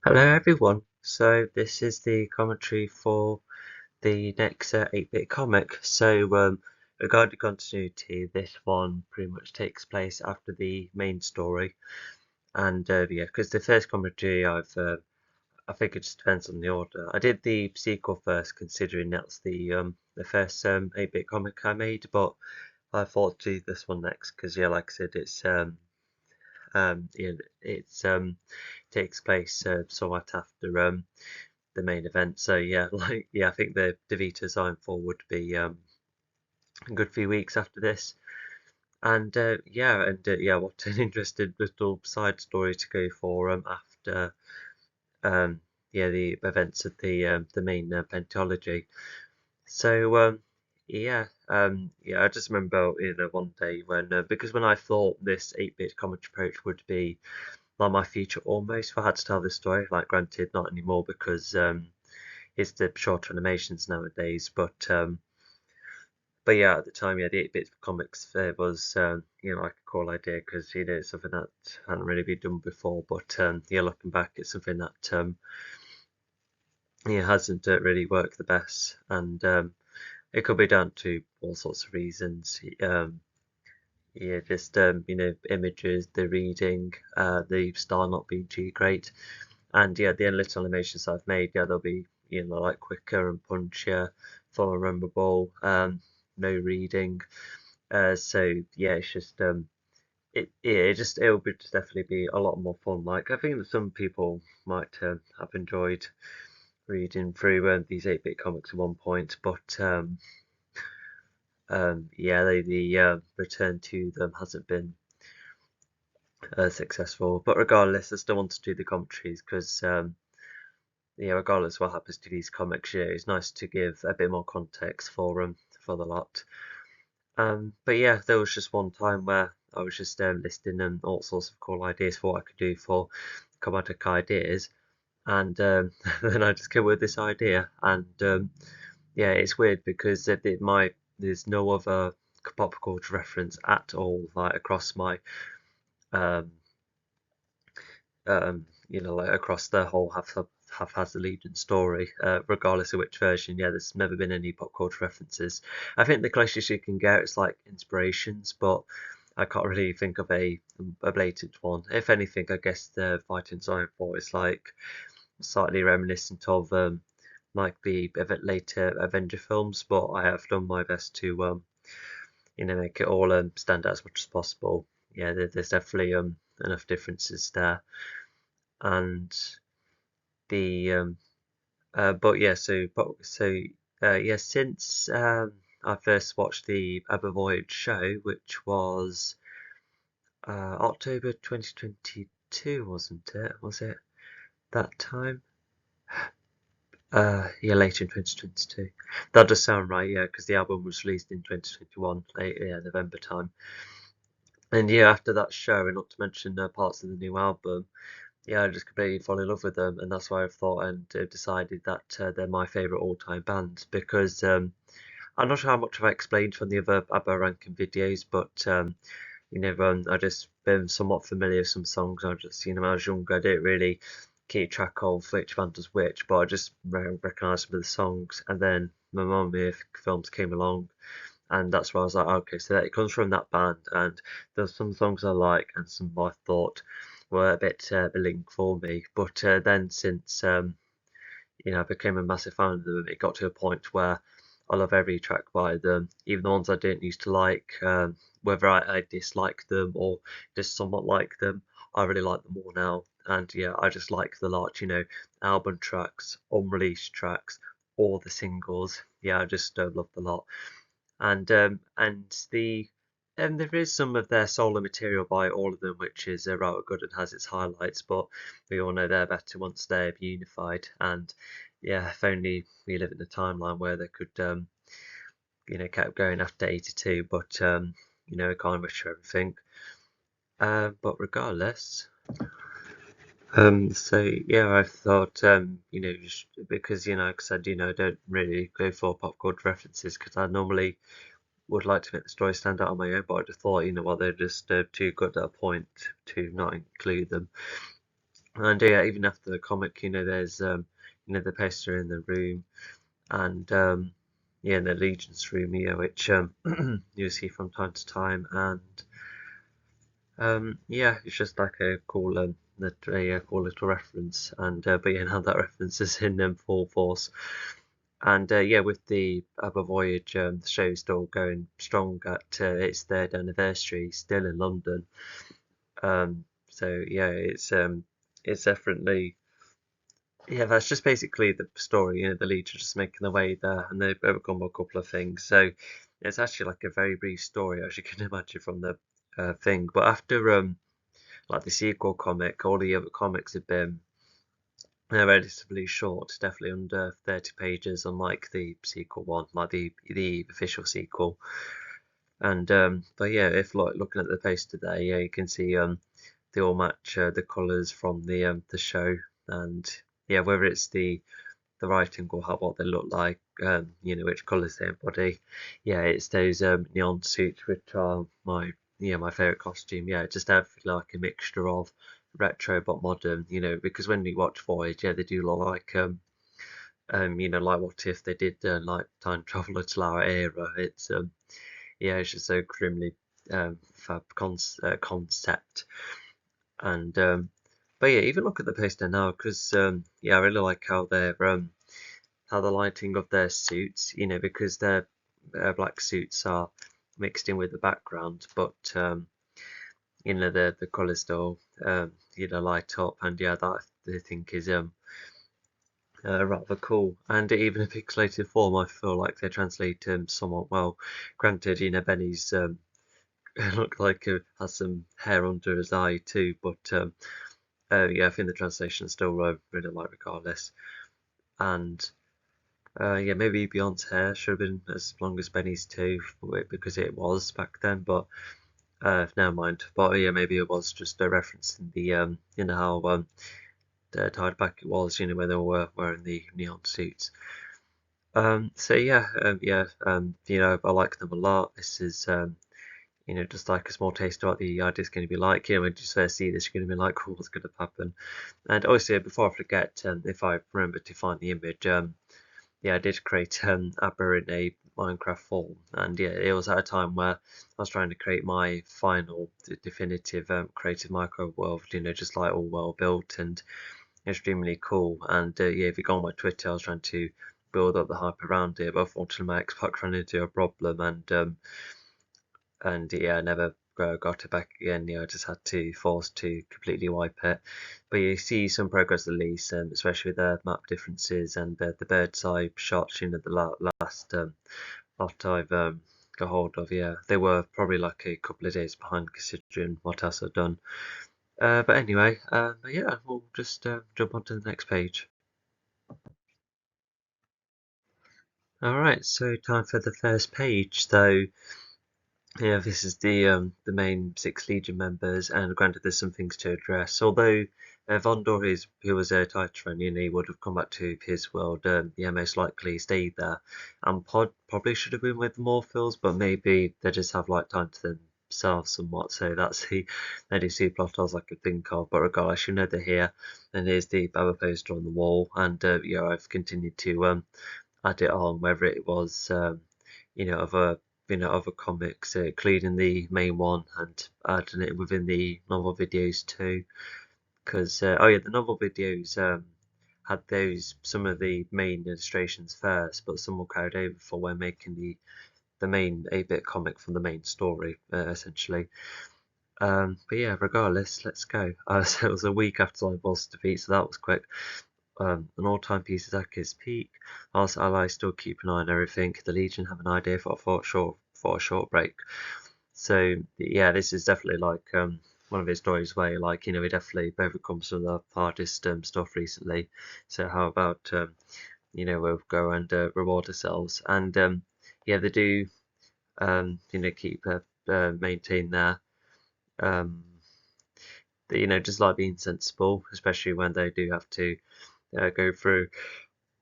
Hello everyone. So this is the commentary for the next 8-bit comic. Regarding continuity, this one pretty much takes place after the main story, and yeah, because the first commentary I think it just depends on the order. I did the sequel first, considering that's the first 8-bit comic I made, but I thought to do this one next because yeah, like I said, yeah, it's takes place somewhat after the main event. So yeah, like yeah, I think the DeVito sign for would be a good few weeks after this. And yeah, what an interesting little side story to go for after um yeah the events of the main pentology. So yeah, I just remember one day when because when I thought this 8-bit comic approach would be like my future almost if I had to tell this story. Like, granted, not anymore because it's the shorter animations nowadays. But yeah, at the time, yeah, the 8-bit comics was like a cool idea because it's something that hadn't really been done before. But yeah, looking back, it's something that yeah hasn't really worked the best, and it could be down to all sorts of reasons. Yeah, just images, the reading, the style not being too great. And yeah, the little animations I've made, yeah, they'll be like quicker and punchier, more memorable. No reading. So yeah, it's just it'll be just definitely be a lot more fun. Like I think that some people might have enjoyed reading through these 8-bit comics at one point, but yeah, the return to them hasn't been successful. But regardless, I still want to do the commentaries because yeah, regardless of what happens to these comics, yeah, it's nice to give a bit more context for the lot. But yeah, there was just one time where I was just listing all sorts of cool ideas for what I could do for comic ideas, and then I just came with this idea, and yeah, it's weird because there's no other pop culture reference at all like across my um like across the whole Haphazard Legion story, regardless of which version. Yeah, there's never been any pop culture references. I think the closest you can get is like inspirations, but I can't really think of a blatant one. If anything, I guess the fighting Zion 4 is like slightly reminiscent of like the later Avenger films, but I have done my best to make it all stand out as much as possible. Yeah, there's definitely enough differences there, and the but yeah, yeah, since I first watched the ABBA Voyage show, which was October 2022, wasn't it? Was it that time? Yeah, later in 2022. That does sound right, yeah, because the album was released in 2021, late, yeah, November time. And yeah, after that show, and not to mention parts of the new album, yeah, I just completely fall in love with them, and that's why I've thought and decided that they're my favourite all-time band because I'm not sure how much I've explained from the other ABBA ranking videos, but I just been somewhat familiar with some songs. I just, when I was younger, I didn't really keep track of which band does which, but I just recognised some of the songs, and then my Mamma Mia films came along, and that's why I was like, okay, so that it comes from that band, and there's some songs I like, and some I thought were a bit link for me. But then since I became a massive fan of them, it got to a point where I love every track by them, even the ones I didn't used to like, whether I dislike them or just somewhat like them, I really like them all now. And yeah, I just like the lot, album tracks, unreleased tracks, all the singles. Yeah, I just love the lot. And there is some of their solo material by all of them, which is rather good and has its highlights. But we all know they're better once they're unified. And yeah, if only we live in a timeline where they could, kept going after 82. But we can't wish for everything. But regardless, so yeah, I thought, just because like I said, I don't really go for pop culture references because I normally would like to make the story stand out on my own, but I just thought, they're just too good at a point to not include them. And yeah, even after the comic, there's the poster in the room, and yeah, in the Legion's room, which you see from time to time, and yeah, it's just like a cool cool little reference, and but yeah, now that reference is in full force. And yeah, with the ABBA Voyage, the show's still going strong at its third anniversary, still in London. So yeah, it's definitely, yeah, that's just basically the story. The Legion just making their way there, and they've overcome a couple of things. So it's actually like a very brief story, as you can imagine from the thing. But after like the sequel comic, all the other comics have been relatively short, definitely under 30 pages, unlike the sequel one, like the official sequel. And but yeah, if like looking at the poster there, yeah, you can see they all match the colours from the show, and yeah, whether it's the writing or how what they look like, which colours they embody. Yeah, it's those neon suits which are my favourite costume. Yeah, just everything like a mixture of retro but modern. Because when you watch Voyage, yeah, they do look like like what if they did like time travel to our era. It's yeah, it's just so extremely fab concept. And but yeah, even look at the poster now, because yeah, I really like how the lighting of their suits, because their black suits are mixed in with the background, but the colours still light up, and yeah, that I think is rather cool. And even in pixelated form, I feel like they translate somewhat well. Granted, Benny's look like has some hair under his eye too, but yeah, I think the translation is still really like regardless. And yeah, maybe Beyond's hair should have been as long as Benny's too, because it was back then. But never mind. But yeah, maybe it was just a reference in the how tied back it was, when they were wearing the neon suits. So yeah, I like them a lot. This is just like a small taste of what the idea is going to be like. When you just first see this, you're going to be like, "Cool, what's going to happen?" And also, before I forget, if I remember to find the image, yeah, I did create ABBA in a Minecraft form, and yeah, it was at a time where I was trying to create my final definitive creative micro world, just like all well built and extremely cool. And yeah, if you go on my Twitter, I was trying to build up the hype around it, but unfortunately my Xbox ran into a problem, and yeah, I never got it back again. I just had to force to completely wipe it. But you see some progress at least, especially with the map differences and the bird's eye shots. The last lot I've got hold of. Yeah, they were probably like a couple of days behind considering what else I've done. But anyway, but yeah, we'll just jump on to the next page. All right, so time for the first page. So yeah, this is the main six Legion members, and granted, there's some things to address. Although Vondor is who was a Titan, he would have come back to his world. Yeah, most likely stayed there, and Pod probably should have been with the Morphils, but maybe they just have like time to themselves somewhat. So that's the only two plot holes I could think of. But regardless, they're here, and here's the Baba poster on the wall, and yeah, I've continued to add it on, whether it was other other comics, including the main one, and adding it within the novel videos too. Because oh yeah, the novel videos had those some of the main illustrations first, but some were carried over for when making the main 8-bit comic from the main story, essentially. But yeah, regardless, let's go. So it was a week after my boss defeat, so that was quick. An all-time piece is at its peak. Also, allies still keep an eye on everything. The Legion have an idea for a short break. So yeah, this is definitely like one of his stories where like we definitely overcome some of the hardest stuff recently. So how about we'll go and reward ourselves, and yeah, they do keep maintain their um, just like being sensible, especially when they do have to go through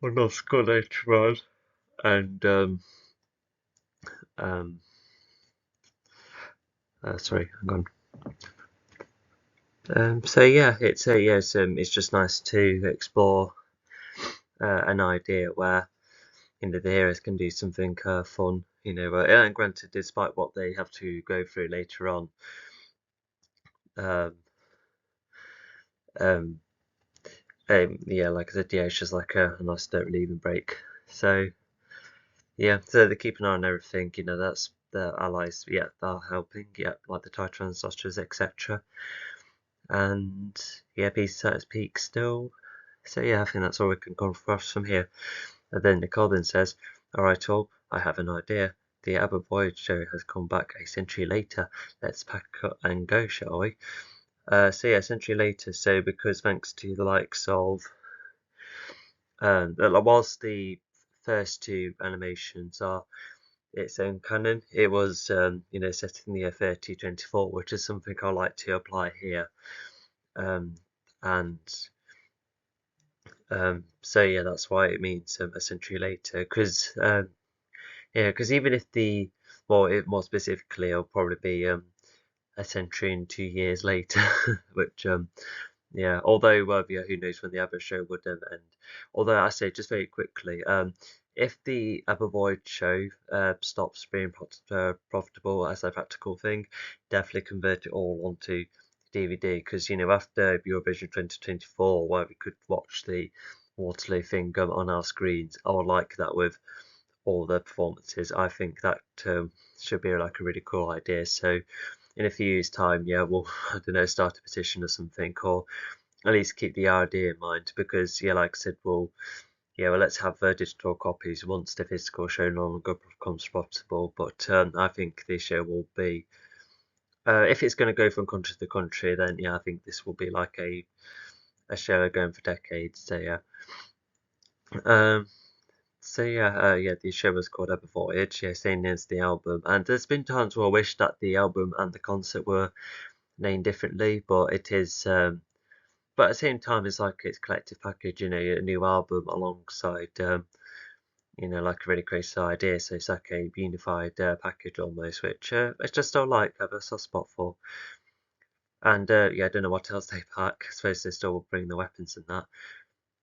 a Oscar later on, and um, sorry, hang on. So yeah, it's just nice to explore an idea where the heroes can do something fun. And granted, despite what they have to go through later on, um, um, yeah, like I said, yeah, it's just like a nice don't relieving break. So yeah, so they keep an eye on everything. That's the allies. Yeah, they're helping. Yeah, like the Titans, Ostras, etc. And yeah, peace at its peak still. So yeah, I think that's all we can come across from here. And then Nicole then says, "All right, all, I have an idea. The ABBA Voyage show has come back a century later. Let's pack up and go, shall we?" So yeah, a century later. So because thanks to the likes of, whilst the first two animations are its own canon, it was set in the year 3024, which is something I like to apply here. And so yeah, that's why it means a century later. Because because even if more specifically, it'll probably be a century and 2 years later, which yeah. Although yeah, who knows when the ABBA show would end? Although I say just very quickly, if the ABBA Void show stops being profitable as a practical thing, definitely convert it all onto DVD, because after Eurovision 2024, where we could watch the Waterloo thing on our screens, I would like that with all the performances. I think that should be like a really cool idea. So in a few years' time, yeah, we'll I don't know, start a petition or something, or at least keep the idea in mind, because yeah, like I said, well, let's have digital copies once the physical show no longer becomes profitable. But I think this show will be, if it's going to go from country to country, then yeah, I think this will be like a show going for decades. So yeah. Um, yeah, the show was called Ever Voyage, yeah, same as the album. And there's been times where I wish that the album and the concert were named differently, but it is. But at the same time, it's like it's a collective package, a new album alongside, like a really crazy idea. So it's like a unified package almost, which I just don't like. I have a soft spot for. And yeah, I don't know what else they pack. I suppose they still bring the weapons and that.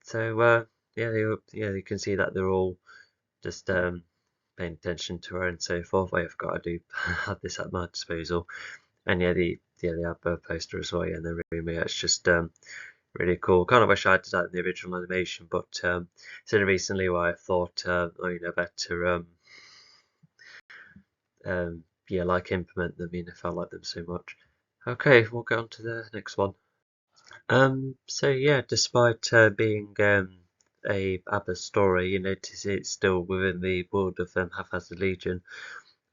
So yeah, you can see that they're all just paying attention to her and so forth. I have got to do have this at my disposal. And yeah, the ABBA poster as well. Yeah, in the room. Yeah, it's just really cool. Kind of wish I had that in the original animation, but it's only recently where I thought, better, yeah, like implement them. If I like them so much. Okay, we'll go on to the next one. So yeah, despite being a ABBA story, it's still within the world of Haphazard Legion.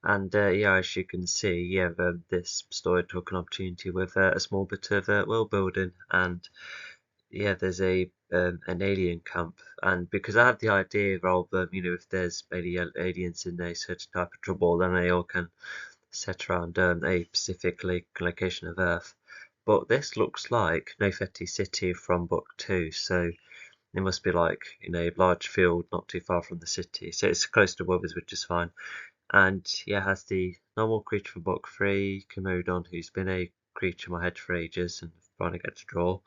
And yeah, as you can see, yeah, this story took an opportunity with a small bit of world building, and yeah, there's an alien camp, and because I had the idea of if there's any aliens in a certain type of trouble, then they all can set around a specific location of Earth. But this looks like Nofeti City from Book 2, so it must be like large field not too far from the city, so it's close to Withers, which is fine. And yeah, has the normal creature from Book 3, Komodo, who's been a creature in my head for ages and finally get to draw.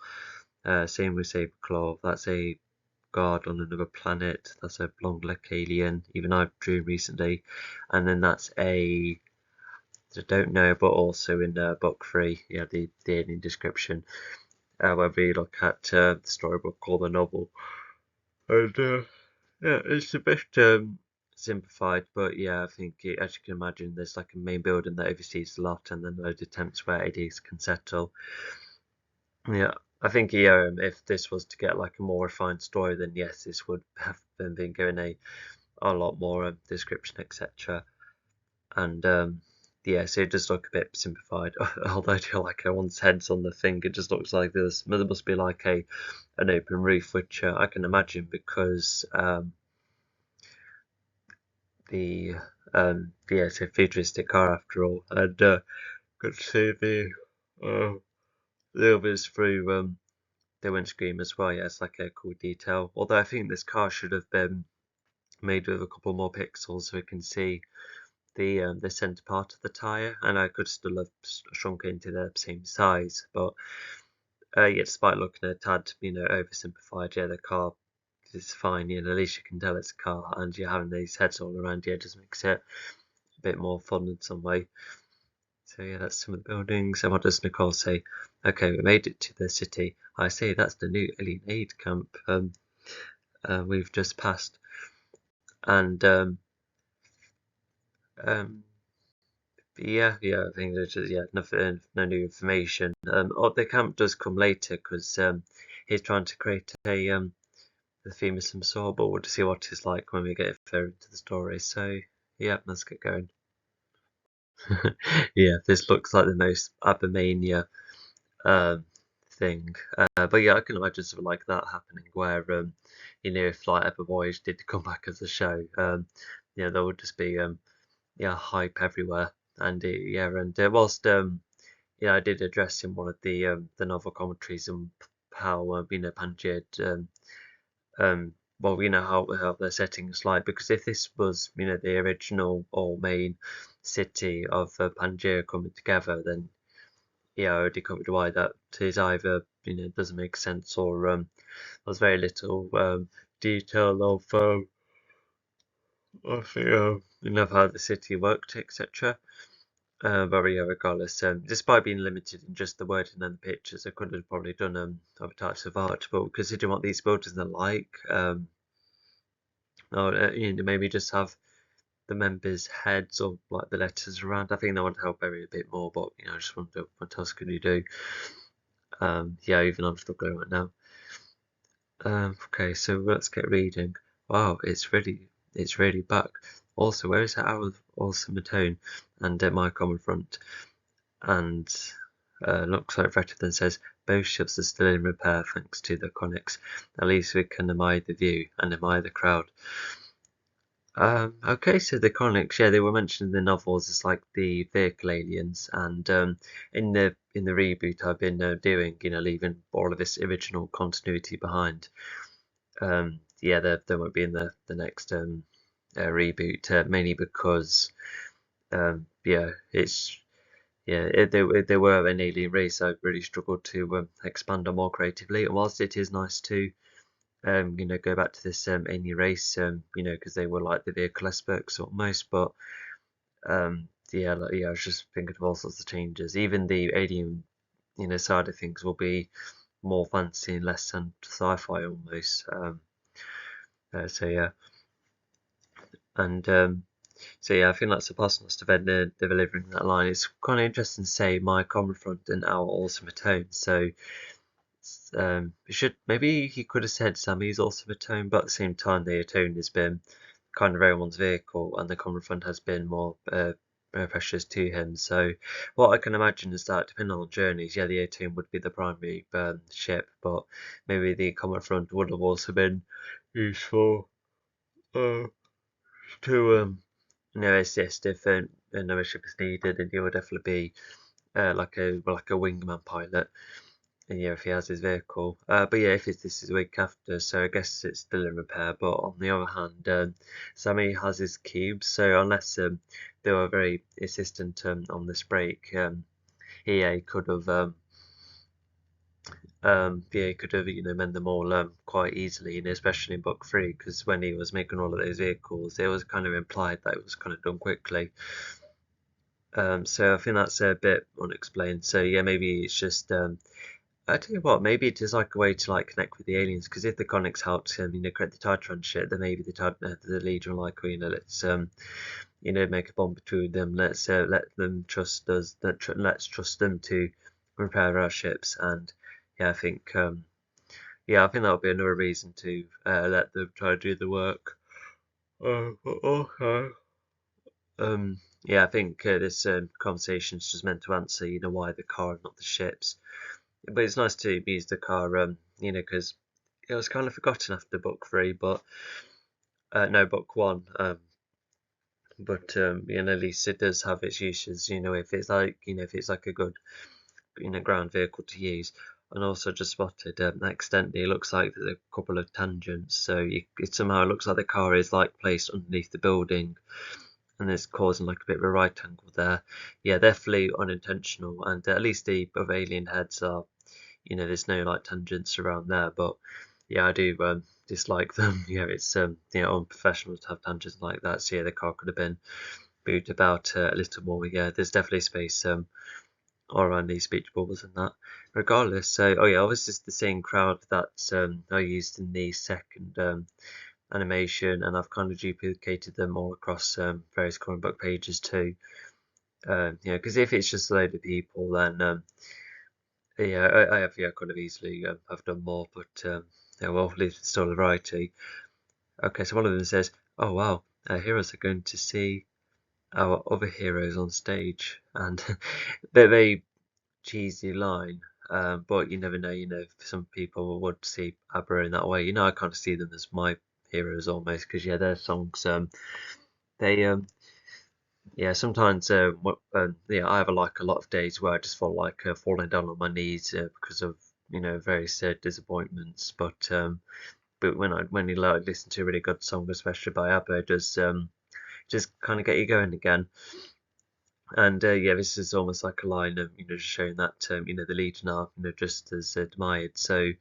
Same with Saberclaw, that's a guard on another planet, that's a long leg alien, even I've drew recently. And then that's I don't know, but also in book 3, yeah, the alien description, whether you look at the storybook or the novel. And yeah, it's a bit simplified, but yeah, I think as you can imagine, there's like a main building that oversees a lot, and then loads of attempts where ADs can settle. Yeah, I think if this was to get like a more refined story, then yes, this would have been given a lot more description, etc. And yeah, so it does look a bit simplified. Although I feel like everyone's heads on the thing, it just looks like there must be like an open roof, which I can imagine because the yeah, it's a futuristic car after all, and got to see the others through the windscreen as well. Yeah, it's like a cool detail. Although I think this car should have been made with a couple more pixels so we can see the center part of the tire, and I could still have shrunk into the same size, but Yeah, despite looking a tad, oversimplified, yeah, the car is fine. At least you can tell it's a car, and you're having these heads all around. Yeah, just makes it a bit more fun in some way. So yeah, that's some of the buildings. And what does Nicole say? Okay, we made it to the city. I say that's the new alien aid camp we've just passed. And yeah, I think there's just nothing, no new information. The camp does come later because he's trying to create the famous ensemble. We'll see what it's like when we get further into the story. So yeah, let's get going. Yeah, this looks like the most ABBA um, thing. But yeah, I can imagine something like that happening where, if like ABBA Voyage did come back as a show, there would just be, hype everywhere. And whilst, I did address in one of the novel commentaries and how, Pangaea, um, well, how the setting is like, because if this was, the original or main city of Pangaea coming together, then yeah, I already covered why that is either doesn't make sense or there's very little detail of how the city worked, etc. But yeah, regardless, despite being limited in just the wording and the pictures, I could have probably done other types of art. But considering what these buildings are like, or maybe just have the members' heads or like the letters around. I think that would help Barry a bit more. But I just wonder what else could you do? Yeah, even I'm struggling right now. Okay, so let's get reading. Wow, it's really back. Also, where is that awesome tone and my common front? And looks like Vetter then says both ships are still in repair thanks to the conics. At least we can admire the view and admire the crowd. Okay, so the conics, yeah, they were mentioned in the novels as like the vehicle aliens, and in the reboot I've been doing, leaving all of this original continuity behind. Yeah, they won't be in the next reboot, mainly because it's they were an alien race. I really struggled to expand on more creatively, and whilst it is nice to go back to this alien race, because they were like the vehicle experts almost, but I was just thinking of all sorts of changes. Even the alien, side of things will be more fantasy and less sci-fi almost. So yeah, and I think that's a possibilist of Edna delivering that line. It's kind of interesting to say my common front and our awesome tone. So maybe he could have said Sammy's awesome tone, but at the same time the Atone has been kind of everyone's vehicle, and the common front has been more precious to him. So what I can imagine is that depending on journeys, yeah, the A-Team would be the primary ship, but maybe the common front would have also been useful to assist if another ship is needed, and he would definitely be like a wingman pilot. And yeah, if he has his vehicle. But yeah, if this is a week after, so I guess it's still in repair. But on the other hand, Sammy has his cubes, so unless they were very insistent on this break, EA could have mend them all quite easily, especially in book 3, because when he was making all of those vehicles, it was kind of implied that it was kind of done quickly. So I think that's a bit unexplained. So yeah, maybe it's just I tell you what, maybe it is like a way to like connect with the aliens, because if the conics helped him, create the Titran shit, then maybe the Legion like, let's make a bond between them. Let's let them trust us. Let's trust them to repair our ships. And yeah, I think that would be another reason to let them try to do the work. Okay. I think this conversation is just meant to answer, why the car and not the ships. But it's nice to use the car, because it was kind of forgotten after book 3, but no, book 1. But at least it does have its uses. If it's like a good, ground vehicle to use. And also just spotted accidentally, it looks like there's a couple of tangents. So it somehow looks like the car is like placed underneath the building, and it's causing like a bit of a right angle there. Yeah, definitely unintentional, and at least the of alien heads are you know, there's no like tangents around there, but yeah, I do dislike them. Yeah, it's you know, unprofessional to have tangents like that. So yeah, the car could have been moved about a little more. Yeah, there's definitely space all around these speech bubbles and that. Regardless, so oh yeah, obviously it's the same crowd that I used in the second animation, and I've kind of duplicated them all across various comic book pages too. You know, because if it's just a load of people, then yeah, I have could have easily have done more, but yeah, well, at least it's still a variety. Okay, so one of them says, "Oh wow, our heroes are going to see our other heroes on stage," and they're very cheesy line. But you never know. You know, some people would see ABBA in that way. You know, I kind of see them as my heroes almost because yeah, their songs they yeah, sometimes yeah, I have like a lot of days where I just feel like falling down on my knees because of you know various disappointments. But when you like listen to a really good song, especially by ABBA, it does just kind of get you going again. And yeah, this is almost like a line of you know just showing that you know the Legion are you know just as admired. So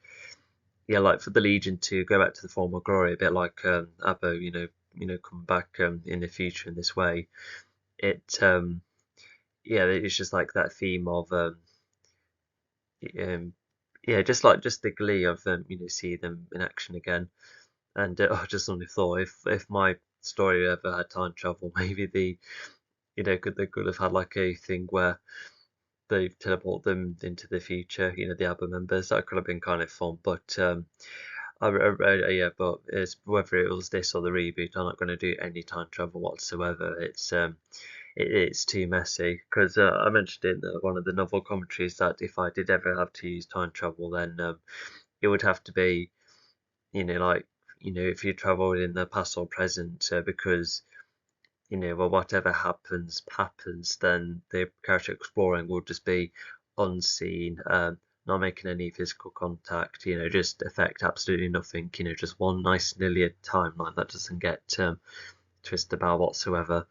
yeah, like for the Legion to go back to the former glory, a bit like ABBA, you know come back in the future in this way. It yeah, it's just like that theme of um yeah, just the glee of you know see them in action again. And I just only thought if my story ever had time travel, maybe you know they could have had like a thing where they teleport them into the future, you know, the ABBA members. That could have been kind of fun, but yeah, but it's whether it was this or the reboot, I'm not going to do any time travel whatsoever. It's too messy because I mentioned in one of the novel commentaries that if I did ever have to use time travel, then it would have to be, you know, like you know, if you traveled in the past or present, because you know, well, whatever happens, then the character exploring will just be unseen, not making any physical contact, you know, just affect absolutely nothing, you know, just one nice linear timeline that doesn't get twisted about whatsoever.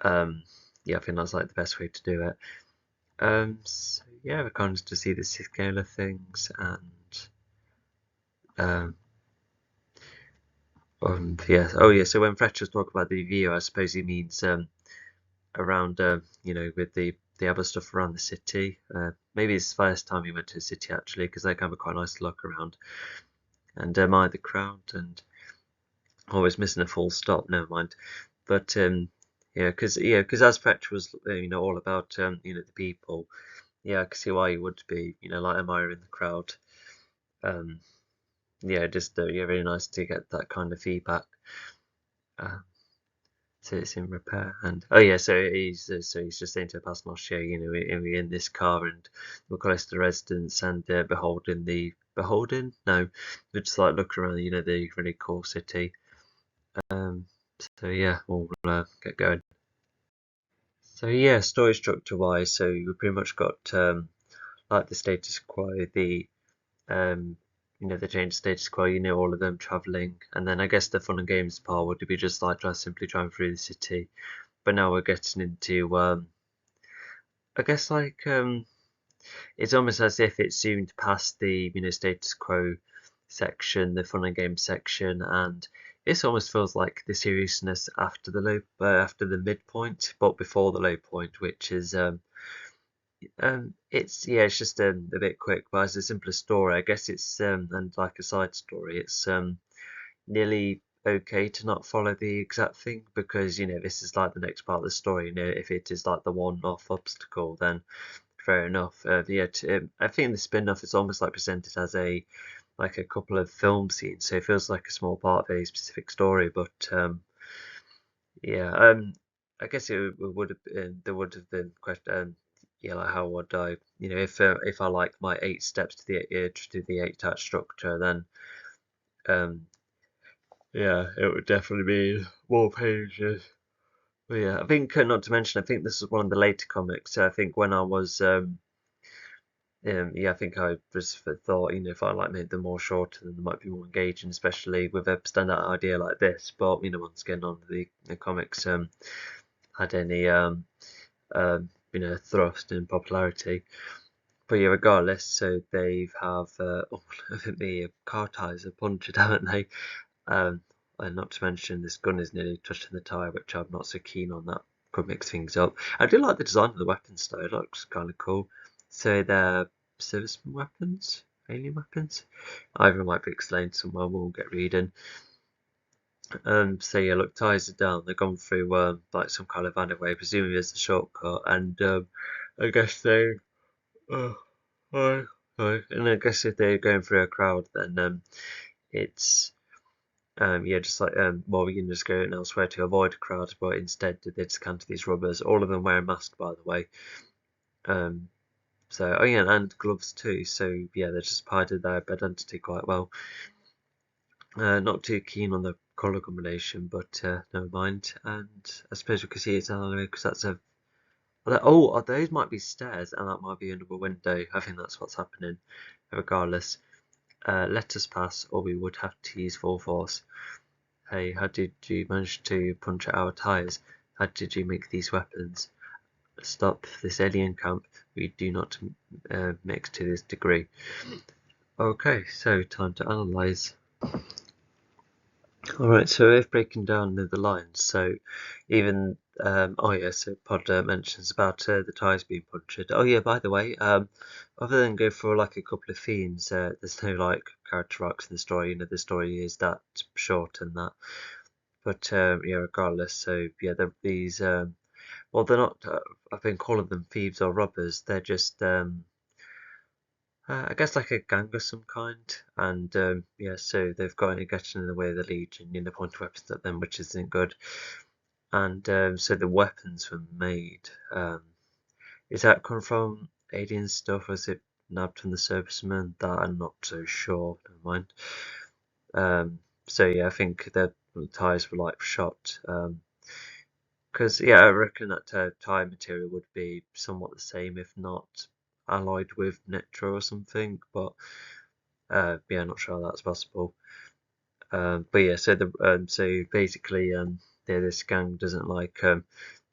Yeah, I think that's like the best way to do it. So yeah, we're kind of to see the scale of things um, yeah, oh yeah, so when Fletcher's talk about the view, I suppose he means around, you know, with the other stuff around the city. Maybe it's the first time we went to a city actually, because they can be quite nice to look around. And admire the crowd, and always missing a full stop. Never mind. But yeah, because as Fletcher was, you know, all about you know the people. Yeah, I can see why you would be, you know, like admiring the crowd. Um, yeah, just yeah, really nice to get that kind of feedback. Uh, So it's in repair, and oh yeah, so he's just saying to Pasnoche, you know, we're in this car and we're close to the residence and beholden? No, we just like look around, you know, the really cool city. Um, so yeah, we'll get going. So yeah, story structure wise, so we pretty much got like the status quo, the um, you know, the change status quo, you know, all of them traveling, and then I guess the fun and games part would be just like just simply driving through the city. But now we're getting into I guess like it's almost as if it's zoomed past the you know status quo section, the fun and games section, and it almost feels like the seriousness after the after the midpoint, but before the low point, which is it's yeah, it's just a bit quick, but as a simpler story, I guess it's and like a side story, it's nearly okay to not follow the exact thing because you know this is like the next part of the story. You know, if it is like the one-off obstacle, then fair enough. Yeah, I think the spin-off is almost like presented as a like a couple of film scenes, so it feels like a small part of a specific story. But yeah, I guess it would have been there would have been question. Yeah, like how would I, you know, if I like my 8 steps to the 8 touch structure, then um yeah, it would definitely be more pages. But yeah, I think not to mention, I think this is one of the later comics. So I think when I was yeah, I think I just thought, you know, if I like made them more shorter, then they might be more engaging, especially with a standout idea like this. But you know, once again, none of the comics had any you know thrust in popularity. But yeah, regardless, so they have all of the car tyres are punctured, haven't they? And not to mention this gun is nearly touching the tyre, which I'm not so keen on. That could mix things up. I do like the design of the weapons though, it looks kind of cool. So they're serviceman weapons, alien weapons. Either might be explained somewhere, we'll get reading. So yeah, look, tyres are down. They've gone through like some kind of alleyway, presumably there's a shortcut, and I guess they. Hi. Hi. And I guess if they're going through a crowd, then it's yeah, just like well, we can just go elsewhere to avoid a crowd, but instead they just come to these rubbers. All of them wear a mask, by the way. So oh yeah, and gloves too. So yeah, they just hided their identity quite well. Not too keen on the colour combination, but never mind. And I suppose we can see it's anyway because that's a. Oh, those might be stairs, and that might be another window. I think that's what's happening. Regardless, let us pass, or we would have to use full force. Hey, how did you manage to puncture our tyres? How did you make these weapons? Stop this alien camp. We do not mix to this degree. Okay, so time to analyse. Alright, so we're breaking down the lines. So even oh yeah, so Pod mentions about the tyres being punctured. Oh yeah, by the way, other than go for like a couple of themes, there's no like character arcs in the story. You know, the story is that short and that. But yeah, regardless, so yeah, these well, they're not. I've been calling them thieves or robbers. They're just I guess like a gang of some kind, and yeah, so they've got to get in the way of the Legion, you know, point weapons at them, which isn't good. And so the weapons were made. Is that come from alien stuff, or is it nabbed from the servicemen? That I'm not so sure. Never mind. So yeah, I think the tires were like shot. Because yeah, I reckon that tire material would be somewhat the same, if not alloyed with nitro or something. But yeah, not sure how that's possible. But yeah, so so basically, this gang doesn't like the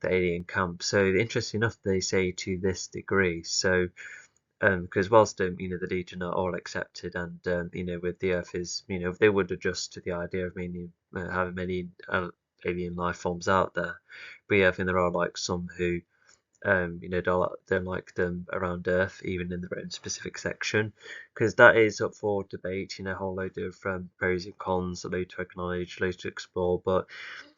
alien camp. So interesting enough, they say to this degree. So because whilst you know the Legion are all accepted, and you know with the Earth is you know they would adjust to the idea of mainly having many alien life forms out there. But yeah, I think there are like some who you know, don't like them around Earth, even in their own specific section, because that is up for debate. You know, a whole load of pros and cons, a load to acknowledge, a load to explore, but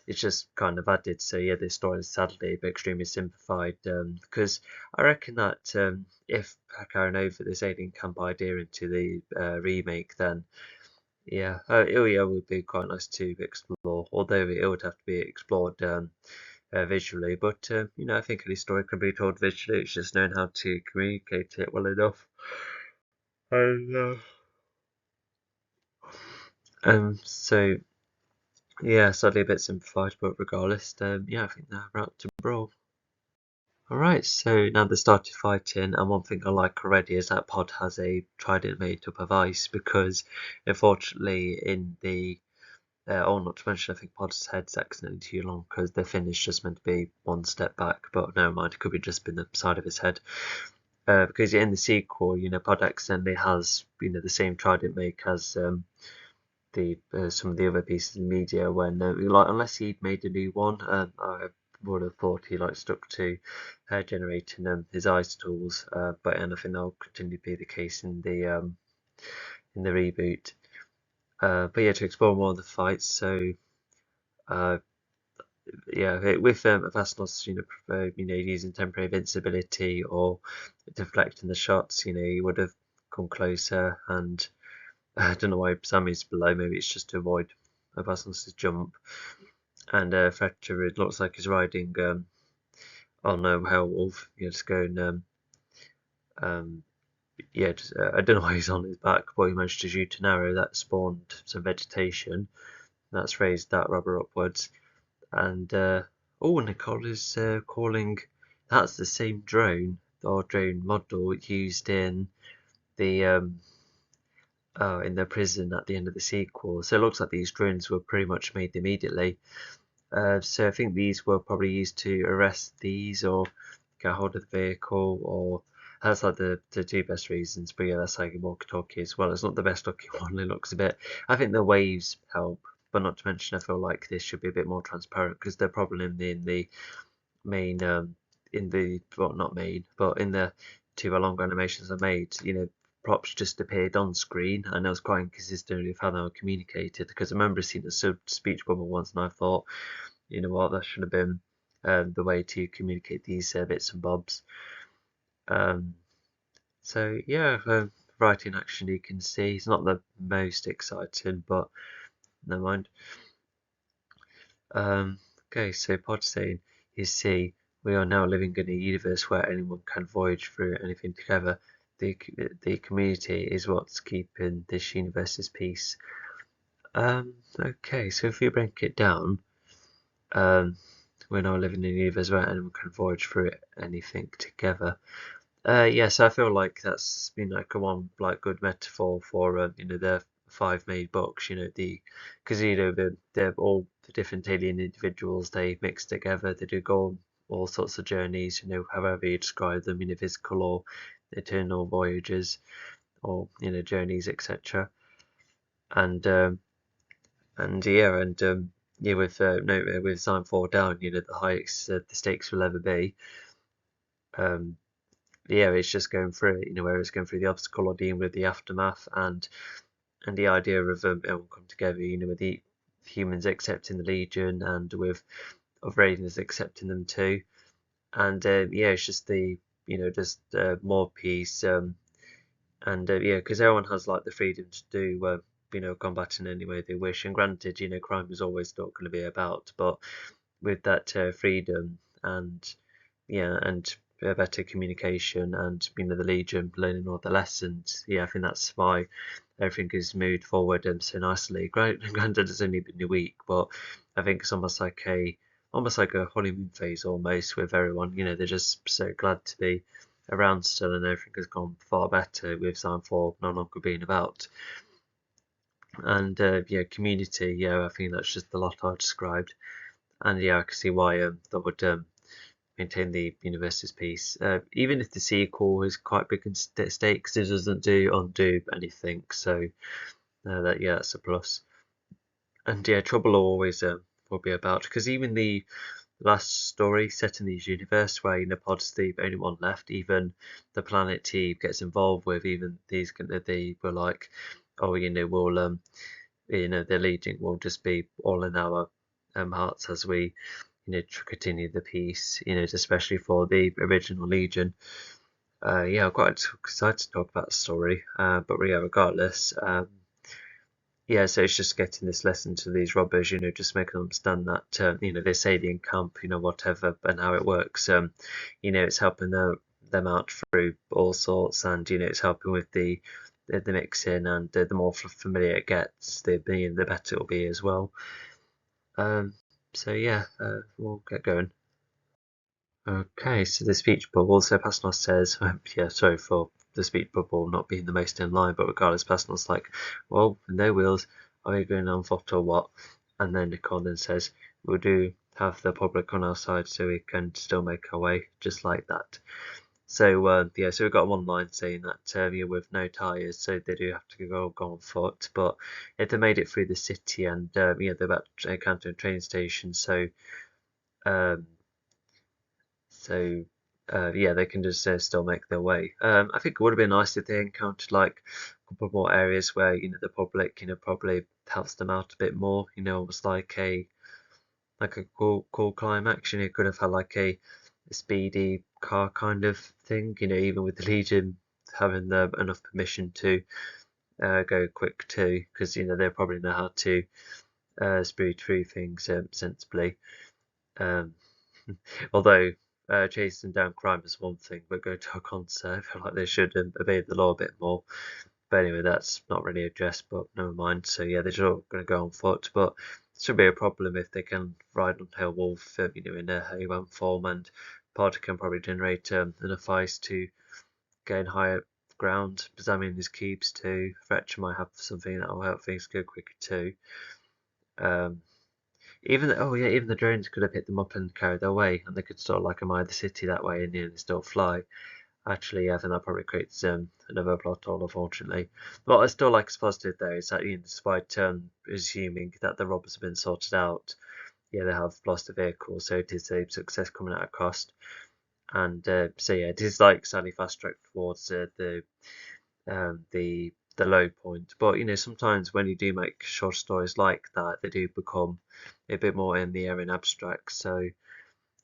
it's just kind of added. So yeah, this story is sadly but extremely simplified, because I reckon that if carrying over this alien camp idea into the remake, then yeah, it would be quite nice to explore, although it would have to be explored visually. But you know, I think any story can be told visually. It's just knowing how to communicate it well enough. And so yeah, sadly a bit simplified, but regardless, yeah, I think they're about to brawl. Alright, so now they started fighting, and one thing I like already is that Pod has a trident made up of ice because, unfortunately, in the oh, not to mention, I think Pod's head's accidentally too long because the finish just meant to be one step back, but never mind, it could be just been the side of his head. Because in the sequel, you know, Pod accidentally has, you know, the same trident make as the some of the other pieces of media when, like, unless he'd made a new one, I would have thought he like stuck to generating his ice tools, but and I think that'll continue to be the case in the reboot. But yeah, to explore more of the fights, so uh, yeah, with Vastos, you know, using temporary invincibility or deflecting the shots, you know, he would have come closer. And I don't know why Sammy's below. Maybe it's just to avoid Vastos' jump. And Fletcher, it looks like he's riding on Hellwolf. Yeah, just going. Um, yeah, I don't know why he's on his back, but he managed to shoot an arrow that spawned some vegetation. That's raised that rubber upwards. And oh, Nicole is calling. That's the same drone or drone model used the in the prison at the end of the sequel. So it looks like these drones were pretty much made immediately. So I think these were probably used to arrest these or get hold of the vehicle or That's like the two best reasons. But yeah, that's like a walkie-talkie as well. It's not the best looking one. It looks a bit. I think the waves help, but not to mention, I feel like this should be a bit more transparent because they're probably in the main in the well, not main, but in the two longer animations I made. Props just appeared on screen, and I was quite inconsistent with how they were communicated because I remember seeing a speech bubble once, and I thought, you know what, that should have been the way to communicate these bits and bobs. So yeah, writing action you can see it's not the most exciting, but never mind. Okay, so Pod saying, you see, we are now living in a universe where anyone can voyage through anything together. The community is what's keeping this universe's peace. Okay, so if we break it down, we're now living in a universe where anyone can voyage through anything together. Yes, I feel like that's been like a one like good metaphor for the five main books. Because they're all the different alien individuals. They mix together. They do go on all sorts of journeys. However you describe them, physical or eternal voyages, or journeys, etc. And yeah, with with Sign 4 down, the highest the stakes will ever be. Yeah, it's just going through it, where it's going through the obstacle or dealing with the aftermath and the idea of everyone come together, with the humans accepting the Legion and with other aliens accepting them too. And yeah, it's just just more peace. And yeah, because everyone has like the freedom to do combat in any way they wish. And granted, crime is always not going to be about, but with that freedom and yeah, and better communication and the Legion learning all the lessons. Yeah, I think that's why everything is moved forward so nicely. Granted, it's only been a week, but I think it's almost like a honeymoon phase almost with everyone. They're just so glad to be around still, and everything has gone far better with Sign 4 no longer being about. And yeah, community. Yeah, I think that's just the lot I described. And yeah, I can see why that would maintain the universe's peace. Even if the sequel is quite big in stakes, it doesn't undo anything. So that's a plus. And yeah, trouble will be about because even the last story set in this universe where Pod's the only one left, even the planet he gets involved with, even they were like, oh, we'll the Legion will just be all in our hearts as we continue the peace, especially for the original Legion. Yeah, I'm quite excited to talk about the story, but yeah, regardless, yeah, so it's just getting this lesson to these robbers, just making them understand that, this alien camp, whatever, and how it works, it's helping them out through all sorts, and, it's helping with the mixing, and the more familiar it gets, the better it'll be as well. So yeah, we'll get going. Okay, so the speech bubble. So Pasnos says, yeah, sorry for the speech bubble not being the most in line, but regardless, Pasnos like, well, no wheels, are you going on foot or what? And then Nicole then says, we'll do have the public on our side so we can still make our way, just like that. So yeah, so we've got one line saying that yeah, with no tyres, so they do have to go on foot. But if they made it through the city and yeah, they're about to encounter a train station, so um, so yeah, they can just still make their way. I think it would have been nice if they encountered like a couple more areas where the public probably helps them out a bit more. Almost like a cool climax. It could have had like a speedy car kind of thing. Even with the Legion having enough permission to go quick too, because they probably know how to speed through things sensibly. Um, Although chasing down crime is one thing, but going to a concert, I feel like they should obey the law a bit more. But anyway, that's not really addressed, but never mind. So yeah, they're just all going to go on foot, but it should be a problem if they can ride on Tail Wolf, in their human form, and Pod can probably generate enough ice to gain higher ground. Does that mean his cubes too? Fletcher might have something that will help things go quicker too. Um, even the drones could have hit them up and carried their away, and they could still like admire the city that way, and they still fly. Actually, I think that probably creates another plot hole, unfortunately. What I still like as positive though is that, despite assuming that the robbers have been sorted out, they have lost a vehicle, so it is a success coming at a cost. And so it is like slightly fast track towards the low point. But sometimes when you do make short stories like that, they do become a bit more in the air and abstract. So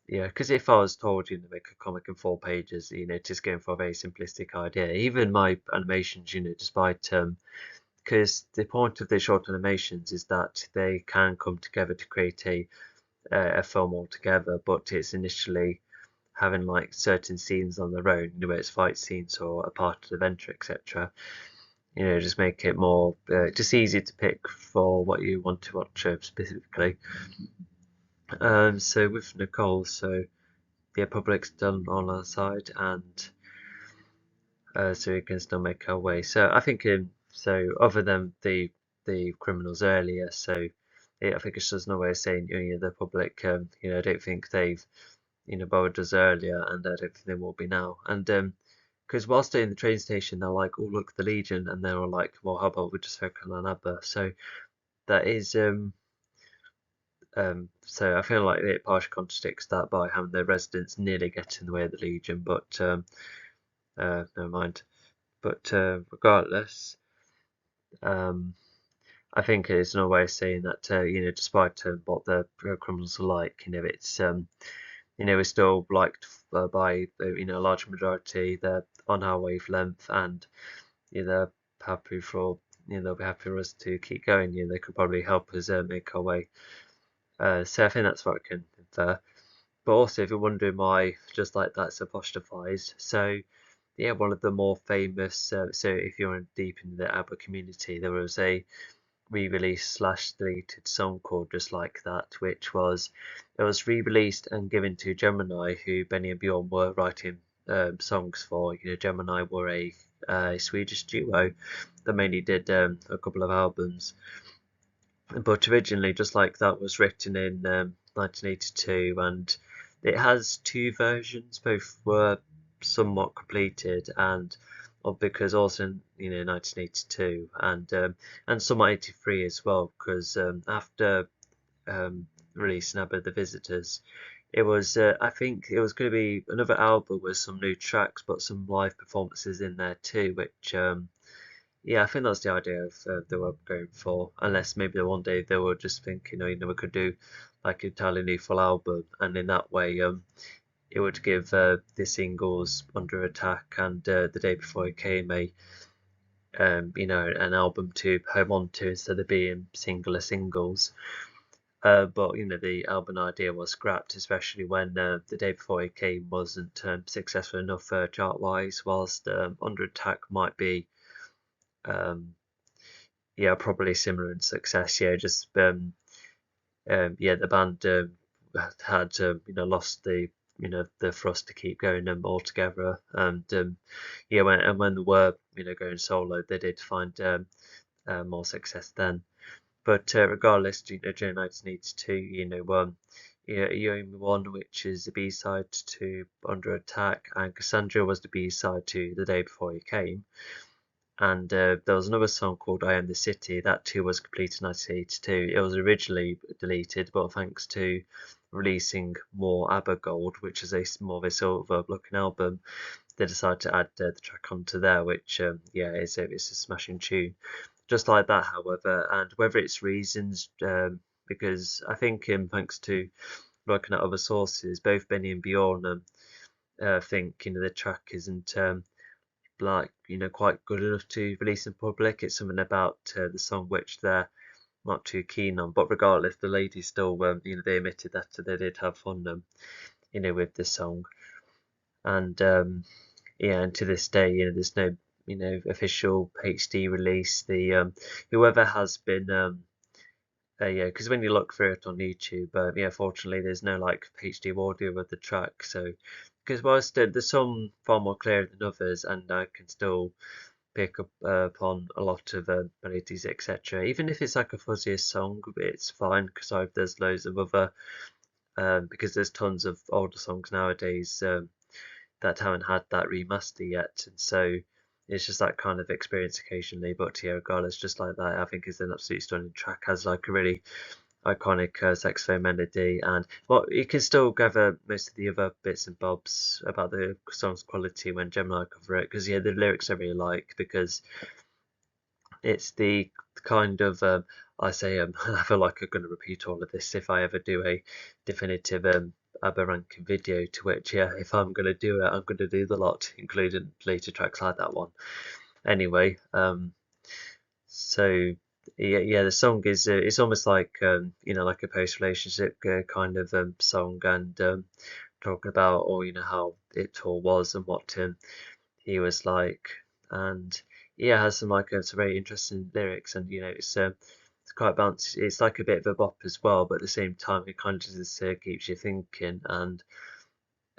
yeah, because if I was told, make a comic in 4 pages, just going for a very simplistic idea, even my animations, despite because the point of the short animations is that they can come together to create a film altogether, but it's initially having like certain scenes on their own, whether it's fight scenes or a part of the adventure, etc. Just make it more just easy to pick for what you want to watch specifically. So with Nicole, so the public's done on our side, and so we can still make our way. So I think so other than the criminals earlier, so I think it's just no way of saying the public. I don't think they've bothered us earlier, and I don't think they will be now. And because whilst they're in the train station, they're like, "Oh, look, the Legion," and they're all like, "Well, how about we just focus on ABBA?" So that is so I feel like it partially contradicts that by having the residents nearly get in the way of the Legion, but never mind. But regardless, um, I think it's no way of saying that despite what the criminals are like, it's still liked by a large majority. They're on our wavelength, and they're happy for they'll be happy for us to keep going. They could probably help us make our way. So I think that's what I can infer. But also, if you're wondering why just like that's apostrophized, so yeah, one of the more famous. So if you're deep in the ABBA community, there was a re-release slash deleted song called Just Like That, which was it was re-released and given to Gemini, who Benny and Bjorn were writing songs for. Gemini were a Swedish duo that mainly did a couple of albums. But originally, Just Like That was written in 1982, and it has two versions. Both were somewhat completed, and because also in 1982 and somewhat 83 as well, because after releasing ABBA The Visitors, it was I think it was going to be another album with some new tracks, but some live performances in there too, which yeah, I think that's the idea of they were going for. Unless maybe one day they were just thinking, we could do like an entirely new full album, and in that way, it would give the singles Under Attack and The Day Before It Came an album to home on to instead of being singular singles. But the album idea was scrapped, especially when The Day Before It Came wasn't successful enough chart-wise, whilst Under Attack might be um, yeah, probably similar in success. Yeah, just yeah, the band had lost the the thrust to keep going altogether, and yeah, when they were going solo, they did find more success then. But regardless, during 1982, You Owe Me One, which is the B-side to Under Attack, and Cassandra was the B-side to The Day Before You Came. And there was another song called I Am the City. That too was completed in 1982. It was originally deleted, but thanks to releasing more ABBA Gold, which is a more of a silver looking album, they decided to add the track onto there, which yeah, it's a smashing tune. Just like that, however, and whether it's reasons, because I think thanks to looking at other sources, both Benny and Bjorn think the track isn't like quite good enough to release in public. It's something about the song which they're not too keen on. But regardless, the ladies still they admitted that they did have fun with the song. And yeah, and to this day, there's no official HD release. The whoever has been yeah, because when you look through it on YouTube, yeah, fortunately there's no like HD audio of the track. So because whilst there's some far more clear than others, and I can still pick up upon a lot of melodies, etc. Even if it's like a fuzzier song, it's fine because there's loads of other because there's tons of older songs nowadays that haven't had that remaster yet, and so it's just that kind of experience occasionally. But yeah, regardless, just like that, I think it's an absolutely stunning track. Has like a really iconic saxophone melody, and well, you can still gather most of the other bits and bobs about the song's quality when Gemini cover it, because yeah, the lyrics I really like, because it's the kind of I say I feel like I'm going to repeat all of this if I ever do a definitive ABBA ranking video, to which yeah, if I'm going to do it, I'm going to do the lot, including later tracks like that one. Anyway, so yeah, the song is it's almost like like a post-relationship kind of song, and talking about, or how it all was and what he was like, and yeah, has some like some very interesting lyrics, and it's quite balanced. It's like a bit of a bop as well, but at the same time it kind of just keeps you thinking, and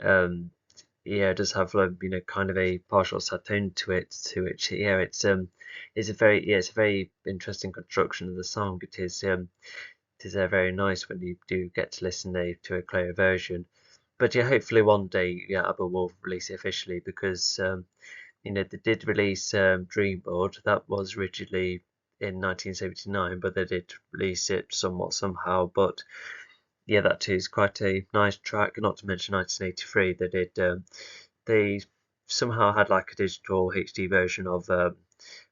um yeah, it does have kind of a partial sad tone to it, to which yeah, it's a very interesting construction of the song. It is very nice when you do get to listen to a clearer version. But yeah, hopefully one day, yeah, ABBA will release it officially, because they did release Dreamboard. That was originally in 1979, but they did release it somewhat somehow. But yeah, that too is quite a nice track. Not to mention 1983, they somehow had like a digital HD version of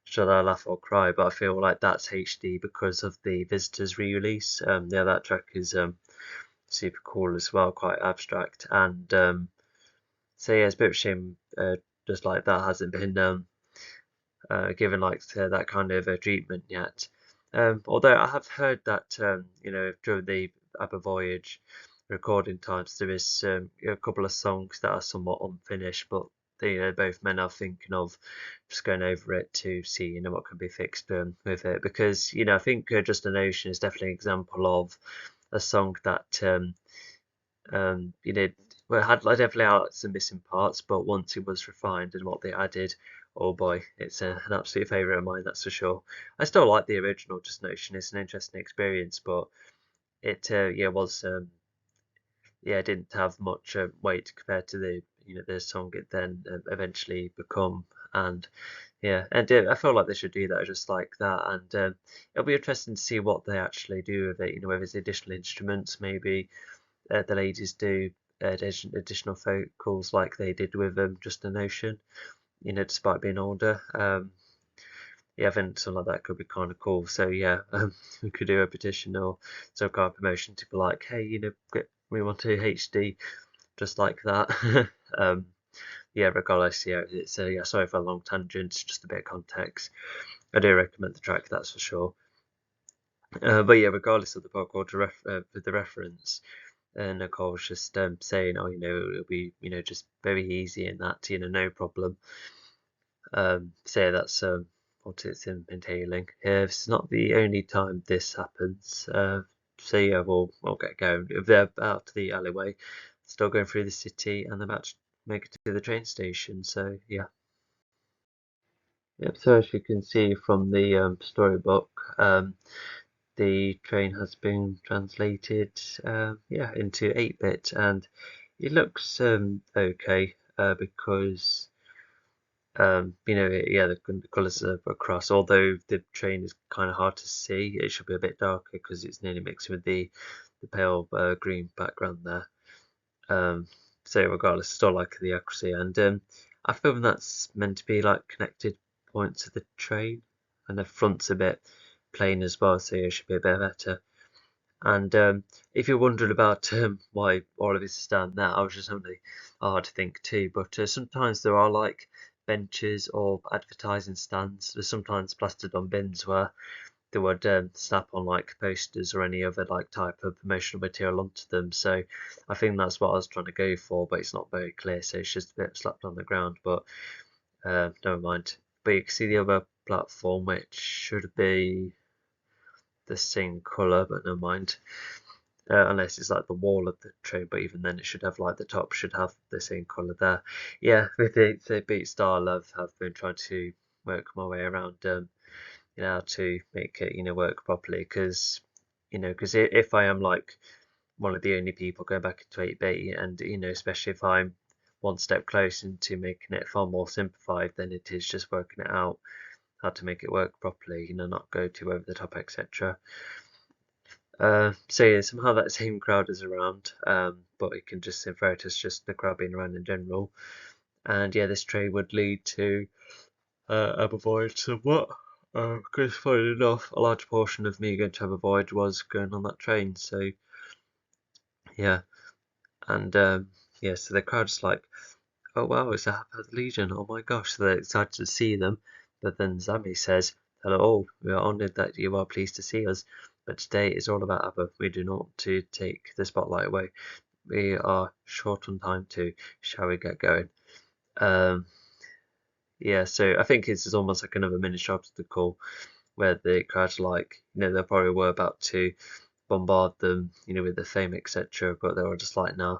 Shall I Laugh or Cry, but I feel like that's HD because of the Visitors re-release. Yeah, that track is super cool as well, quite abstract, and so yeah, it's a bit of a shame just like that hasn't been given like that kind of treatment yet. Although I have heard that during the ABBA voyage recording times there is a couple of songs that are somewhat unfinished, but both men are thinking of just going over it to see what can be fixed with it, because I think Just an Ocean is definitely an example of a song that well, it had like, definitely had some missing parts, but once it was refined and what they added, oh boy, it's an absolute favourite of mine, that's for sure. I still like the original Just Notion. It's an interesting experience, but it yeah was yeah, didn't have much weight compared to the song it then eventually become. And yeah, and I feel like they should do that just like that, and it'll be interesting to see what they actually do with it. Whether it's additional instruments, maybe the ladies do additional vocals like they did with Just a Notion, despite being older. Yeah, I think something like that could be kind of cool. So yeah, we could do a petition or some kind of promotion to be like, hey, we want to HD just like that. um, yeah, regardless, yeah, it's yeah. Sorry for a long tangent. Just a bit of context. I do recommend the track, that's for sure. But yeah, regardless of the pop culture with the reference, and Nicole was just saying, oh, it'll be, just very easy and that, no problem. So yeah, that's what it's entailing. It's not the only time this happens. So yeah, we'll get going. If they're out to the alleyway, still going through the city, and they're about to make it to the train station. So yeah. Yep. So as you can see from the storybook, the train has been translated, yeah, into 8-bit, and it looks okay, because yeah, the colours are across. Although the train is kind of hard to see, it should be a bit darker because it's nearly mixed with the pale green background there. So regardless, I still like the accuracy, and I feel that's meant to be like connected points of the train, and the front's a bit plain as well, so it should be a bit better. And if you're wondering about why all of this is down there, I was just something hard to think too. But sometimes there are like benches or advertising stands. There's sometimes plastered on bins where they would snap on like posters or any other like type of promotional material onto them. So I think that's what I was trying to go for, but it's not very clear, so it's just a bit slapped on the ground. But never mind. But you can see the other platform, which should be the same colour, but never mind. Unless it's like the wall of the train, but even then it should have like the top should have the same colour there. Yeah, with the beat style, I've been trying to work my way around how to make it work properly, because if I am like one of the only people going back into 8-bit, and especially if I'm one step closer into making it far more simplified than it is just working it out how to make it work properly, not go too over the top, etc. So yeah, somehow that same crowd is around, but it can just infer it as just the crowd being around in general. And yeah, this trade would lead to ABBA Voyage somewhat, because funny enough, a large portion of me going to ABBA Voyage was going on that train. So yeah, and yeah, so the crowd's like, oh wow, it's a Haphazard Legion. Oh my gosh, so they're excited to see them. But then Zami says, hello, we are honoured that you are pleased to see us. But today is all about ABBA. We do not want to take the spotlight away. We are short on time too. Shall we get going? Yeah, so I think it's almost like another mini shot of the call where the crowd's like, they probably were about to bombard them, with the fame, etc. But they were just like, nah.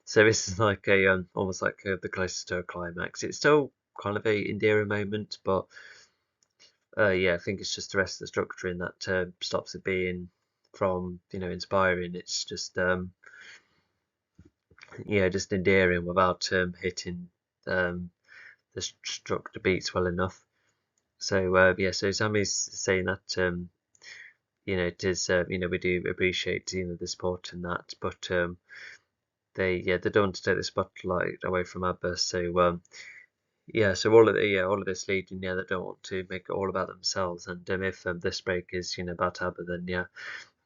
So this is like a almost like the closest to a climax. It's still kind of a endearing moment, but yeah, I think it's just the rest of the structure in that stops it being from inspiring. It's just yeah, just endearing without hitting the structure beats well enough. So yeah, so Sammy's saying that it is we do appreciate the support and that, but they don't want to take the spotlight away from ABBA. So yeah, so all of this leading, they don't want to make it all about themselves. And if this break is about ABBA, then yeah.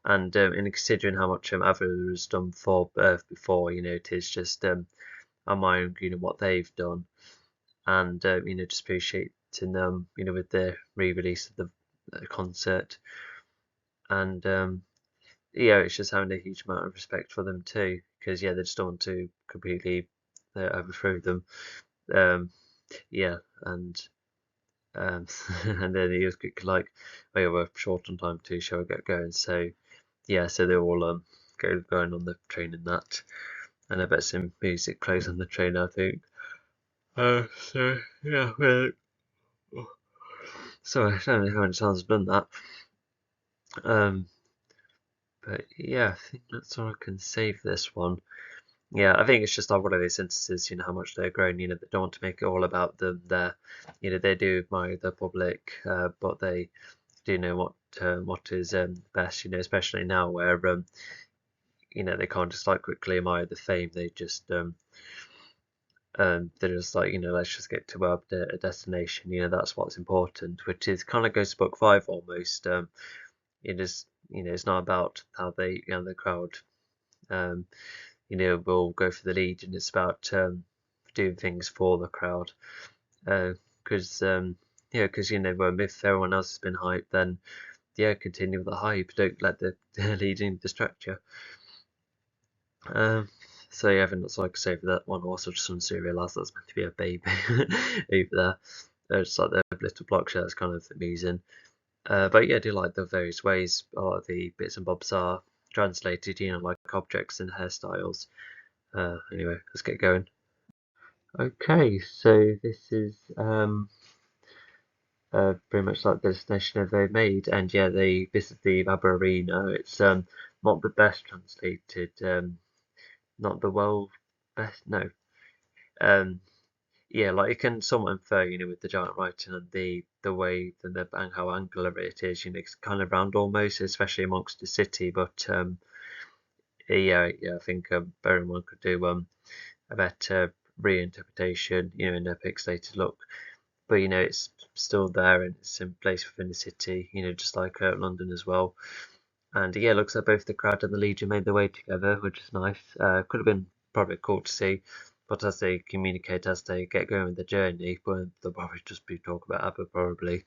And in considering how much ABBA has done for before, it is just admiring what they've done, and just appreciating them with the re-release of the concert. And yeah, it's just having a huge amount of respect for them too, because yeah, they just don't want to completely overthrow them. Yeah, and and then he was like, "Oh yeah, we're short on time too. Shall we get going?" So yeah, so they're all going on the train and that, and I bet some music plays on the train, I think. So yeah, sorry, I don't know how many times I've done that. But yeah, I think that's all I can say for this one. Yeah, I think it's just like one of those instances, how much they're grown, they don't want to make it all about them. They do admire the public, but they do know what is best, especially now where, they can't just like quickly admire the fame. They just, they're just like, let's just get to a destination, that's what's important, which is kind of goes to book 5 almost. It is, it's not about how they, the crowd, will go for the lead, and it's about doing things for the crowd. Because because if everyone else has been hyped, then yeah, continue with the hype. Don't let the leading distract you. So yeah, I think that's all I can say for that one. Also, just want to realise that's meant to be a baby over there. It's like the little block shot. It's kind of amusing. But yeah, I do like the various ways a lot of the bits and bobs are translated, like objects and hairstyles. Anyway, let's get going. Okay, so this is pretty much like the destination that they made, and yeah, this is the ABBA Arena. It's not the best translated, not the well best, no. Um, yeah, like it can somewhat infer, with the giant writing and the way and how angular it is, it's kind of round almost, especially amongst the city. But yeah, I think everyone could do a better reinterpretation, in a pixelated look. But it's still there, and it's in place within the city, just like London as well. And yeah, it looks like both the crowd and the Legion made their way together, which is nice. Could have been probably cool to see, but as they communicate, as they get going with the journey, but they'll probably just be talking about ABBA, probably,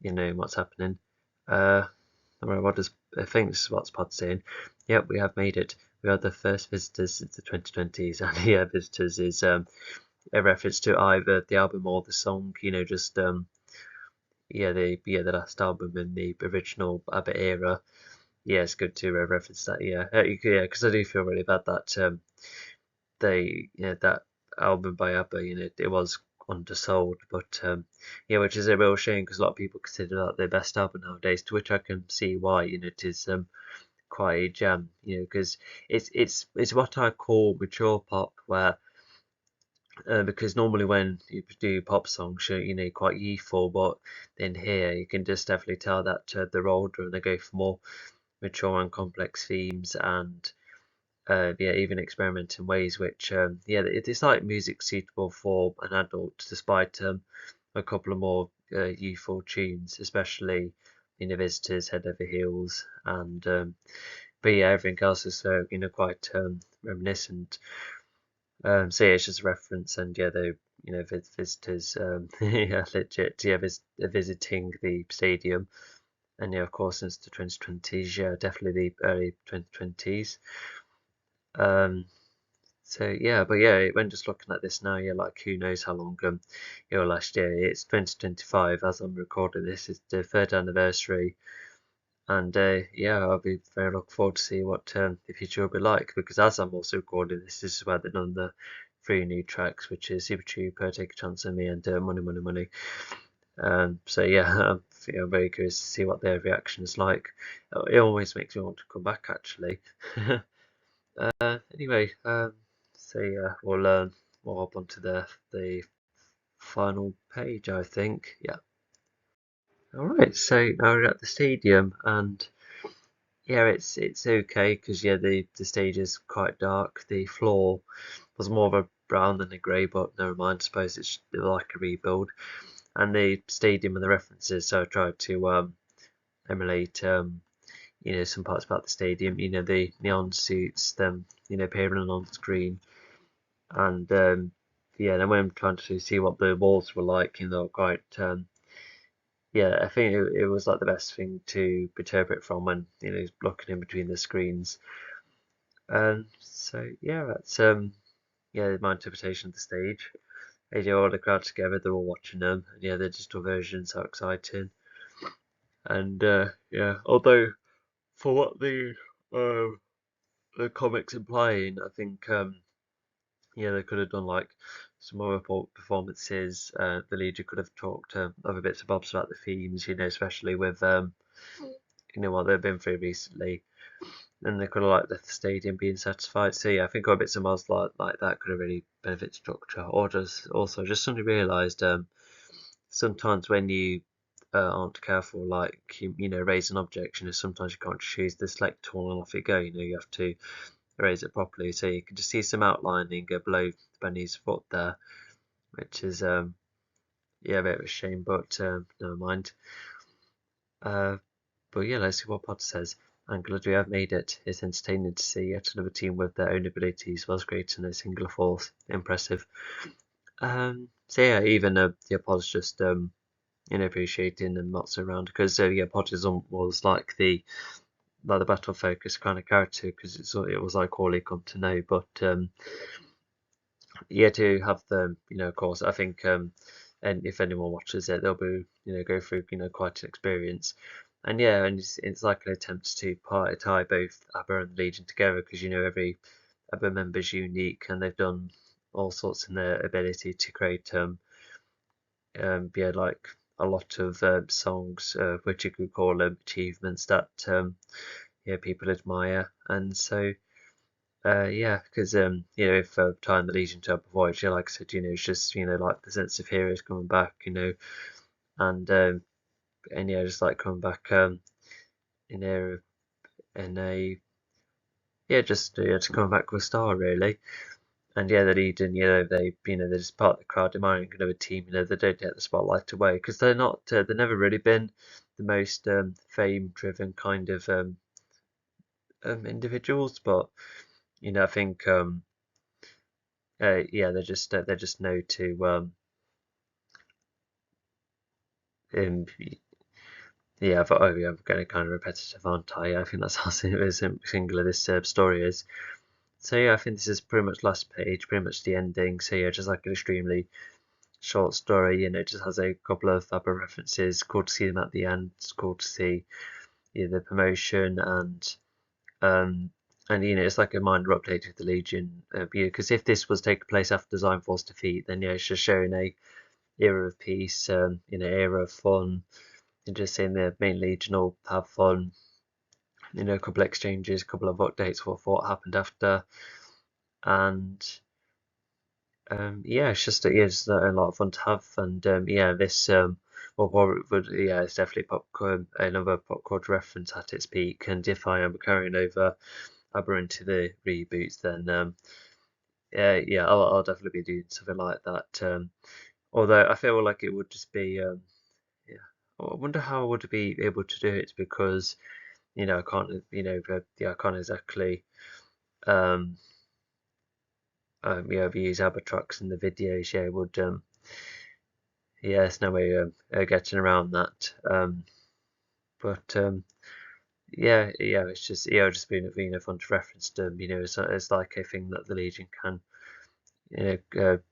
what's happening. What does I think this is what Pod's saying? Yep, we have made it. We are the first visitors since the 2020s, and yeah, visitors is a reference to either the album or the song. Just the last album in the original ABBA era. Yeah, it's good to reference that. Yeah, because I do feel really bad that that album by ABBA, it was undersold, but yeah, which is a real shame because a lot of people consider that their best album nowadays. To which I can see why. It is quite a jam. Because it's what I call mature pop, where because normally when you do pop songs, you're quite youthful, but in here you can just definitely tell that they're older and they go for more mature and complex themes, and yeah, even experiment in ways which yeah, it's like music suitable for an adult, despite a couple of more youthful tunes, especially Visitors, Head Over Heels, and but yeah, everything else is quite reminiscent. So yeah, it's just a reference, and yeah, they visitors yeah, legit, yeah, visiting the stadium, and yeah, of course, since the 2020s, yeah, definitely the early 2020s. Um, so yeah, but yeah, when just looking at this now, yeah, like who knows how long last year. It's 2025 as I'm recording this. It's the third anniversary, and yeah, I'll be very looking forward to see what the future will be like. Because as I'm also recording this, this is where they've done the three new tracks, which is Super Trooper, Take a Chance on Me, and Money, Money, Money. So yeah, I'm very curious to see what their reaction is like. It always makes me want to come back, actually. Anyway, so yeah, we'll hop onto the final page, I think. Yeah. All right. So now we're at the stadium, and yeah, it's okay because yeah, the stage is quite dark. The floor was more of a brown than a grey, but never mind. I suppose it's like a rebuild. And the stadium and the references, so I tried to emulate some parts about the stadium. The neon suits, them appearing on screen, and yeah, then when I'm trying to see what the walls were like, quite yeah, I think it was like the best thing to interpret from when looking in between the screens. So yeah, that's yeah, my interpretation of the stage. They do all the crowd together, they're all watching them, and yeah, the digital version's so exciting. And yeah, although for what the comics implying, I think yeah, they could have done like some other performances. The Legion could have talked other bits and bobs about the themes, especially with what they've been through recently. And they could have liked the stadium being satisfied. So yeah, I think other bits and bobs like that could have really benefit structure. Or just suddenly realised sometimes when you aren't careful, like raise an objection, sometimes you can't choose the select tool and off you go. You have to raise it properly. So you can just see some outlining below Benny's foot there, which is yeah, a bit of a shame, but never mind. Uh, but yeah, let's see what Pod says. I'm glad we have made it. It's entertaining to see yet another team with their own abilities was great in a singular force. Impressive. So yeah, even the Pod's just appreciating and not so around because yeah, Pod was like the battle focus kind of character because it was like all he come to know, but yeah, to have them, of course, I think, and if anyone watches it, they'll be, go through, quite an experience. And yeah, and it's like an attempt to tie both ABBA and Legion together because, every ABBA member's unique and they've done all sorts in their ability to create, yeah, like a lot of songs, which you could call achievements that, yeah, people admire. And so, yeah, because if tying the Legion to Upper Voyage, yeah, like I said, it's just like the sense of heroes coming back, and yeah, just like coming back, in a yeah, just coming back with a star really, and yeah, the Legion, they're just part of the crowd admiring another team, they don't get the spotlight away because they're not, they've never really been the most fame-driven kind of individuals, but I think yeah, they're just know to um, yeah, but oh yeah, I'm getting kind of repetitive, aren't I? I think that's how singular this story is. So yeah, I think this is pretty much last page, pretty much the ending. So yeah, just like an extremely short story, it just has a couple of ABBA references. Cool to see them at the end. It's cool to see the promotion um and it's like a minor update to the Legion, because if this was taking place after Design Force defeat, then it's just showing a era of peace, era of fun, and just seeing the main Legion all have fun. A couple of exchanges, a couple of updates, what happened after, and Yeah, it's just a lot of fun to have, and yeah, this well, would yeah, it's definitely popcorn, another pop culture reference at its peak. And if I am carrying over ABBA into the reboots, then yeah, I'll definitely be doing something like that. Although I feel like it would just be yeah, I wonder how I would be able to do it, because I can't yeah, I can't exactly um use ABBA tracks in the videos. Yeah, it would yeah, there's no way getting around that. But yeah, it's just just being fun to reference them. It's like a thing that the Legion can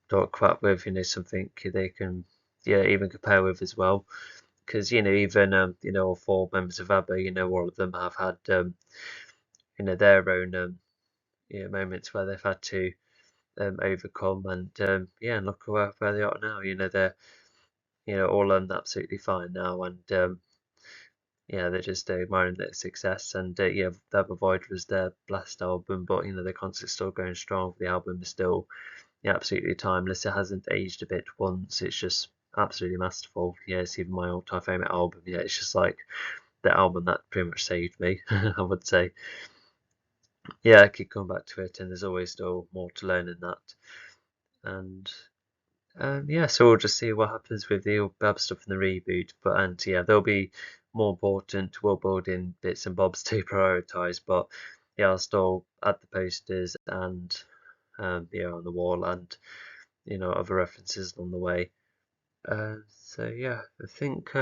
talk about with. Something they can even compare with as well. Because even all four members of ABBA, all of them have had their own moments where they've had to overcome, and and look where they are now. They're all absolutely fine now, and yeah, they're just admiring their success. And yeah, that Void was their last album, but the concert's still going strong. The album is still absolutely timeless. It hasn't aged a bit once. It's just absolutely masterful. Yeah, it's even my all-time favorite album. Yeah, it's just like the album that pretty much saved me, I would say. Yeah, I keep coming back to it, and there's always still more to learn in that. And yeah, so we'll just see what happens with the Bab stuff in the reboot. And yeah, there'll be more important world building bits and bobs to prioritize. But yeah, I'll still add the posters and on the wall, and other references along the way. So yeah, I think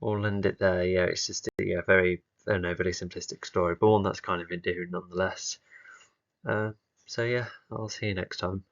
we'll end it there. Yeah, it's just very, I don't know, very simplistic story, but one that's kind of endearing nonetheless. Uh, so yeah, I'll see you next time.